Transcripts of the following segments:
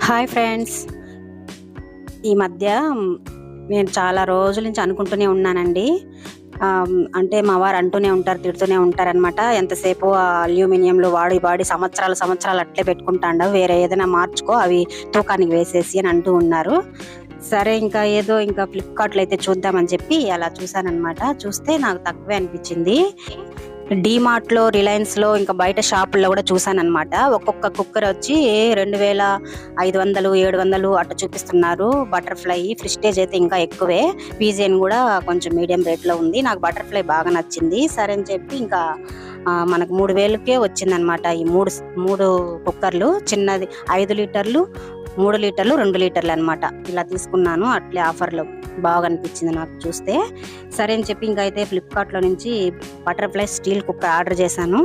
Hi friends. ఈ మధ్య నేను చాలా రోజుల నుంచి అనుకుంటూనే ఉన్నానండి. అంటే మా వారు అంటూనే ఉంటారు, తిడుతూనే ఉంటారనమాట. ఎంతసేపు ఆ అల్యూమినియంలో వాడి వాడి సంవత్సరాలు సంవత్సరాలు అట్లే పెట్టుకుంటాండవు, వేరే ఏదైనా మార్చుకో, అవి తూకానికి వేసేసి అని అంటూ ఉన్నారు. సరే ఇంకా ఫ్లిప్కార్ట్లో అయితే చూద్దామని చెప్పి అలా చూసానమాట. చూస్తే నాకు తక్కువే అనిపించింది. డీమార్ట్లో, రిలయన్స్లో, ఇంకా బయట షాపుల్లో కూడా చూసానమాట. ఒక్కొక్క కుక్కర్ వచ్చి 2500, 700 అట్లా చూపిస్తున్నారు. బటర్ఫ్లై, ప్రెస్టీజ్ అయితే ఇంకా ఎక్కువే. పీజియన్ కూడా కొంచెం మీడియం రేట్లో ఉంది. నాకు బటర్ఫ్లై బాగా నచ్చింది. సరే అని చెప్పి ఇంకా మనకు 3000కే వచ్చిందనమాట ఈ మూడు కుక్కర్లు. చిన్నది 5 లీటర్లు, 3 లీటర్లు, 2 లీటర్లు అనమాట. ఇలా తీసుకున్నాను. అట్లే ఆఫర్లో బాగా అనిపించింది నాకు చూస్తే. సరే అని చెప్పి ఇంకా అయితే ఫ్లిప్కార్ట్లో నుంచి బటర్ఫ్లై స్టీల్ కుక్కర్ ఆర్డర్ చేశాను.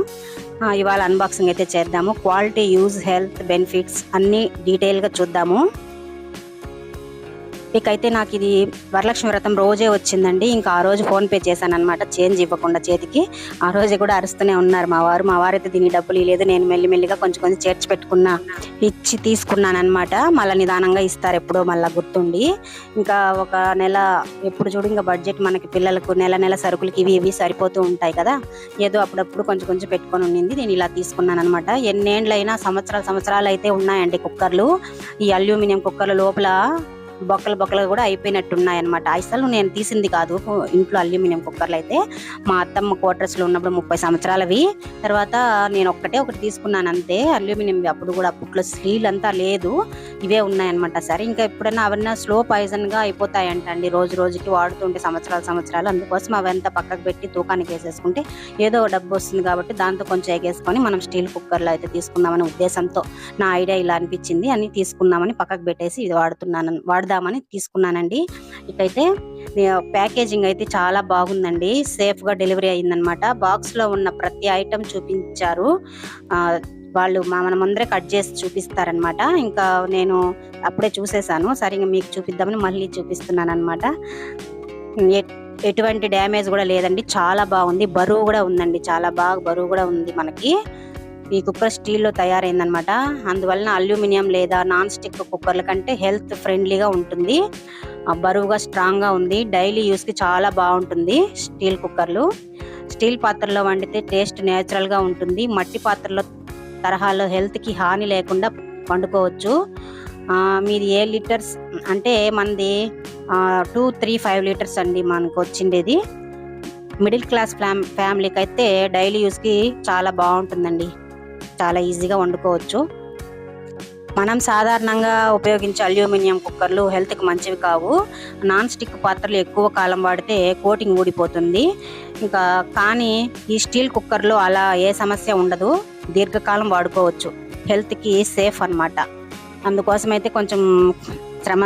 ఇవాళ అన్బాక్సింగ్ అయితే చేద్దాము. క్వాలిటీ, యూజ్, హెల్త్ బెనిఫిట్స్ అన్నీ డీటెయిల్గా చూద్దాము. ఇకైతే నాకు ఇది వరలక్ష్మి వ్రతం రోజే వచ్చిందండి. ఇంకా ఆ రోజు ఫోన్పే చేశాను అనమాట, చేంజ్ ఇవ్వకుండా చేతికి. ఆ రోజు కూడా అరుస్తూనే ఉన్నారు మా వారు. మా వారైతే దీని డబ్బులు ఇవ్వలేదు. నేను మెల్లిమెల్లిగా కొంచెం చేర్చి ఇచ్చి తీసుకున్నాను అనమాట. మళ్ళీ నిదానంగా ఇస్తారు ఎప్పుడో, మళ్ళీ గుర్తుండి. ఇంకా ఒక నెల, ఎప్పుడు చూడు ఇంకా బడ్జెట్ మనకి పిల్లలకు నెల సరుకులకి ఇవి సరిపోతూ ఉంటాయి కదా. ఏదో అప్పుడప్పుడు కొంచెం పెట్టుకొని ఉండింది. నేను ఇలా తీసుకున్నాను అనమాట. ఎన్నేండ్లైనా సంవత్సరాలు అయితే ఉన్నాయండి కుక్కర్లు. ఈ అల్యూమినియం కుక్కర్ల లోపల బొక్కలు కూడా అయిపోయినట్టున్నాయి అనమాట. అసలు నేను తీసింది కాదు ఇంట్లో అల్యూమినియం కుక్కర్లు అయితే. మా అత్తమ్మ క్వార్టర్స్లో ఉన్నప్పుడు 30 సంవత్సరాలవి. తర్వాత నేను ఒకటి తీసుకున్నాను అంతే, అల్యూమినియం. అప్పట్లో స్టీల్ అంతా లేదు, ఇవే ఉన్నాయన్నమాట. సరే ఇంకా ఎప్పుడైనా అవన్నీ స్లో పాయిజన్గా అయిపోతాయంటండి, రోజుకి వాడుతుంటే సంవత్సరాలు. అందుకోసం అవంతా పక్కకు పెట్టి తూకానికి వేసేసుకుంటే ఏదో డబ్బు వస్తుంది కాబట్టి దాంతో కొంచెం ఎగేసుకొని మనం స్టీల్ కుక్కర్లో అయితే తీసుకుందామనే ఉద్దేశంతో నా ఐడియా ఇలా అనిపించింది అని తీసుకుందామని పక్కకు పెట్టేసి ఇది వాడదామని తీసుకున్నానండి. ఇకైతే ప్యాకేజింగ్ అయితే చాలా బాగుందండి. సేఫ్గా డెలివరీ అయిందనమాట. బాక్స్లో ఉన్న ప్రతి ఐటెం చూపించారు వాళ్ళు. మన ముందరే కట్ చేసి చూపిస్తారనమాట. ఇంకా నేను అప్పుడే చూసేసాను. సరిగా మీకు చూపిద్దామని మళ్ళీ చూపిస్తున్నాను అనమాట. ఎటువంటి డ్యామేజ్ కూడా లేదండి. చాలా బాగుంది. బరువు కూడా ఉందండి, చాలా బాగా బరువు కూడా ఉంది మనకి. ఈ కుక్కర్ స్టీల్లో తయారైందనమాట. అందువలన అల్యూమినియం లేదా నాన్ స్టిక్ కుక్కర్ల కంటే హెల్త్ ఫ్రెండ్లీగా ఉంటుంది. బరువుగా, స్ట్రాంగ్గా ఉంది. డైలీ యూస్కి చాలా బాగుంటుంది స్టీల్ కుక్కర్లు. స్టీల్ పాత్రలో వండితే టేస్ట్ నేచురల్గా ఉంటుంది. మట్టి పాత్రలో తరహాలో హెల్త్కి హాని లేకుండా వండుకోవచ్చు. మీది ఏ లీటర్స్ అంటే మనది 2, 3, 5 లీటర్స్ అండి మనకు వచ్చిండేది. మిడిల్ క్లాస్ ఫ్యామిలీకి అయితే డైలీ యూస్కి చాలా బాగుంటుందండి. చాలా ఈజీగా వండుకోవచ్చు. మనం సాధారణంగా ఉపయోగించే అల్యూమినియం కుక్కర్లు హెల్త్కి మంచివి కావు. నాన్ స్టిక్ పాత్రలు ఎక్కువ కాలం వాడితే కోటింగ్ ఊడిపోతుంది. కానీ ఈ స్టీల్ కుక్కర్లో అలా ఏ సమస్య ఉండదు. దీర్ఘకాలం వాడుకోవచ్చు. హెల్త్కి సేఫ్ అన్నమాట. అందుకోసమైతే కొంచెం శ్రమ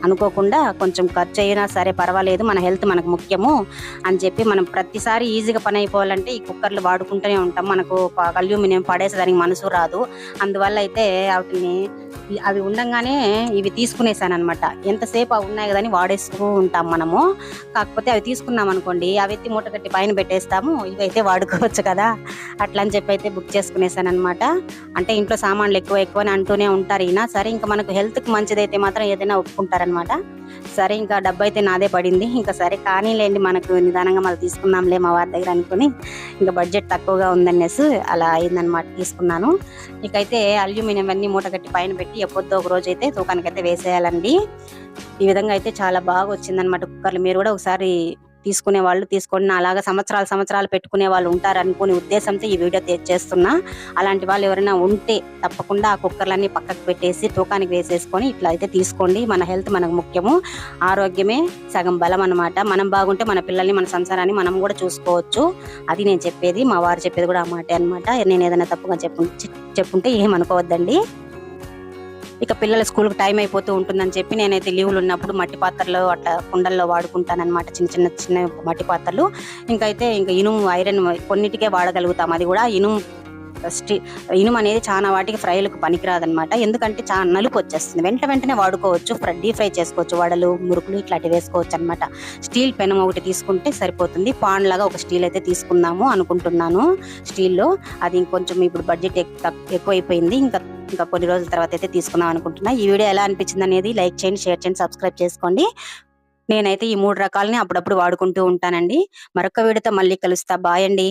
అనుకోకుండా, కొంచెం ఖర్చు అయినా సరే పర్వాలేదు, మన హెల్త్ మనకు ముఖ్యము అని చెప్పి మనం ప్రతిసారి ఈజీగా పని అయిపోవాలంటే ఈ కుక్కర్లు వాడుకుంటూనే ఉంటాం. మనకు అల్యూమినియం పడేసేదానికి మనసు రాదు. అందువల్ల అయితే అవి ఉండంగానే ఇవి తీసుకునేసాను అనమాట. ఎంతసేపు అవి ఉన్నాయి కదా అని వాడేస్తూ ఉంటాం మనము. కాకపోతే అవి తీసుకున్నాం అనుకోండి, అవి ఎత్తి మూట కట్టి పైన పెట్టేస్తాము. ఇవైతే వాడుకోవచ్చు కదా, అట్లా అని చెప్పి అయితే బుక్ చేసుకునేసాను అనమాట. అంటే ఇంట్లో సామాన్లు ఎక్కువ అని అంటూనే ఉంటారు ఈయన. సరే ఇంకా మనకు హెల్త్కి మంచిదైతే మాత్రం ఏదైనా ఒప్పుకుంటారనమాట. సరే ఇంకా డబ్బు అయితే నాదే పడింది. ఇంకా సరే కానీలేండి, మనకు నిదానంగా మళ్ళీ తీసుకుందాంలే మా వారి దగ్గర అనుకుని, ఇంకా బడ్జెట్ తక్కువగా ఉందనేసి అలా అయిందనమాట, తీసుకున్నాను. ఇకైతే అల్యూమినియం అన్నీ మూట కట్టి పైన పెట్టి ఎప్పుడో ఒక రోజు అయితే తూకానికైతే వేసేయాలండి. ఈ విధంగా అయితే చాలా బాగా వచ్చిందనమాట కుక్కర్లు. మీరు కూడా ఒకసారి తీసుకునే వాళ్ళు తీసుకోండి. అలాగా సంవత్సరాలు పెట్టుకునే వాళ్ళు ఉంటారనుకునే ఉద్దేశంతో ఈ వీడియో చేస్తున్నా. అలాంటి వాళ్ళు ఎవరైనా ఉంటే తప్పకుండా ఆ కుక్కర్లన్నీ పక్కకు పెట్టేసి తూకానికి వేసేసుకొని ఇట్లా అయితే తీసుకోండి. మన హెల్త్ మనకు ముఖ్యము. ఆరోగ్యమే సగం బలం అనమాట. మనం బాగుంటే మన పిల్లల్ని, మన సంసారాన్ని మనం కూడా చూసుకోవచ్చు. అది నేను చెప్పేది. మా వారు చెప్పేది కూడా ఆ మాటే అనమాట. నేను ఏదైనా తప్పుగా చెప్పుంటే ఏమనుకోవద్దండి. ఇక పిల్లల స్కూల్కి టైం అయిపోతూ ఉంటుందని చెప్పి నేనైతే లీవులు ఉన్నప్పుడు మట్టి పాత్రలు అట్లా కుండల్లో వాడుకుంటానమాట. చిన్న మట్టి పాత్రలు. ఇంకా ఇనుము, ఐరన్ కొన్నిటికే వాడగలుగుతాం. అది కూడా ఇనుము ఇనుము అనేది చాలా వాటికి ఫ్రైలకు పనికిరాదనమాట. ఎందుకంటే చాలా నలుపు వచ్చేస్తుంది. వెంటనే వాడుకోవచ్చు. డీప్ ఫ్రై చేసుకోవచ్చు. వడలు, మురుకులు ఇట్లాంటివి వేసుకోవచ్చు అనమాట. స్టీల్ పెనం ఒకటి తీసుకుంటే సరిపోతుంది. పాన్ లాగా ఒక స్టీల్ అయితే తీసుకుందాము అనుకుంటున్నాను స్టీల్లో. అది ఇంకొంచెం ఇప్పుడు బడ్జెట్ ఎక్కువైపోయింది. ఇంకా కొన్ని రోజుల తర్వాత అయితే తీసుకుందాం అనుకుంటున్నా. ఈ వీడియో ఎలా అనిపించింది అనేది లైక్ చేయండి, షేర్ చేయండి, సబ్స్క్రైబ్ చేసుకోండి. నేనైతే ఈ 3 రకాలని అప్పుడప్పుడు వాడుకుంటూ ఉంటానండి. మరొక వీడియోతో మళ్ళీ కలుస్తా. బాయ్ అండి.